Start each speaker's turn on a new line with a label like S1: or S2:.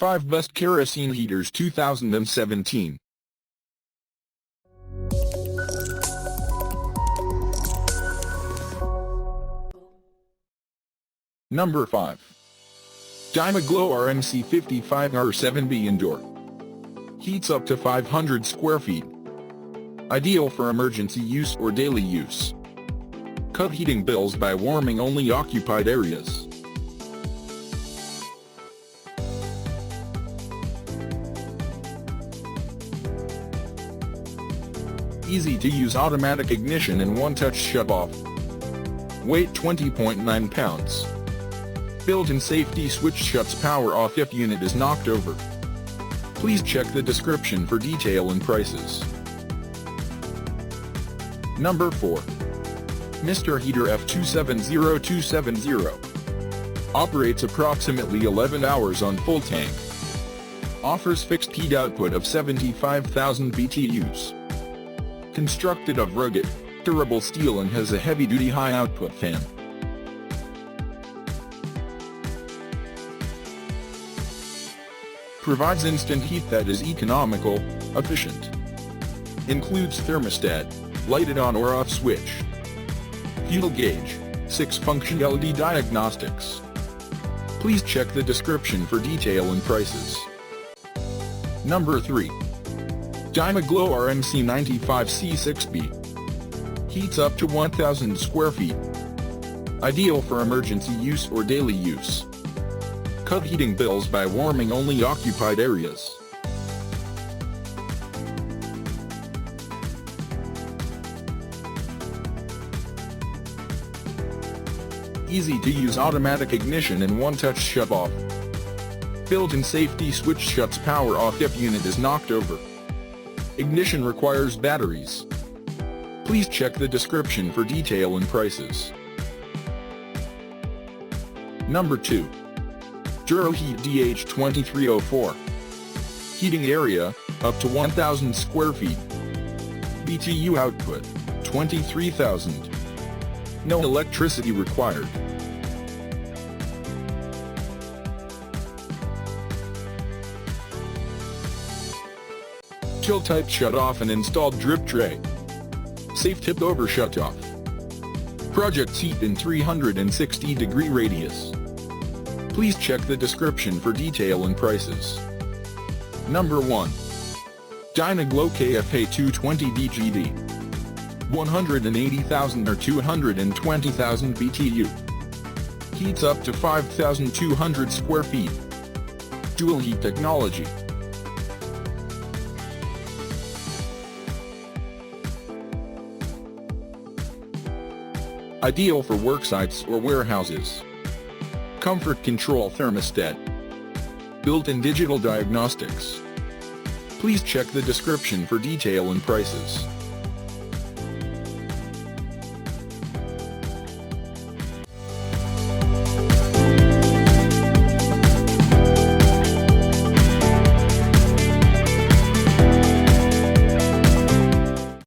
S1: 5 Best Kerosene Heaters 2017. Number 5. Dymaglow RMC 55R7B Indoor. Heats up to 500 square feet. Ideal for emergency use or daily use. Cut heating bills by warming only occupied areas. Easy to use automatic ignition and one-touch shut-off. Weight 20.9 pounds. Built-in safety switch shuts power off if unit is knocked over. Please check the description for detail and prices. Number 4. Mr. Heater F270270. Operates approximately 11 hours on full tank. Offers fixed heat output of 75,000 BTUs. Constructed of rugged, durable steel and has a heavy-duty high-output fan. Provides instant heat that is economical, efficient. Includes thermostat, lighted on or off switch. Fuel gauge, 6-function LED diagnostics. Please check the description for detail and prices. Number 3. Dymaglow RMC 95C6B. Heats up to 1,000 square feet. Ideal for emergency use or daily use. Cut heating bills by warming only occupied areas. Easy to use automatic ignition and one-touch shut-off. Built-in safety switch shuts power off if unit is knocked over. Ignition requires batteries. Please check the description for detail and prices. Number 2. DuroHeat DH2304. Heating area, up to 1,000 square feet. BTU output, 23,000. No electricity required. Chill-type shut-off and installed drip tray. Safe tip-over shut-off. Project heat in 360-degree radius. Please check the description for detail and prices. Number 1. Dymaglow KFA220DGD. 180,000 or 220,000 BTU. Heats up to 5,200 square feet. Dual heat technology. Ideal for worksites or warehouses. Comfort control thermostat. Built-in digital diagnostics. Please check the description for detail and prices.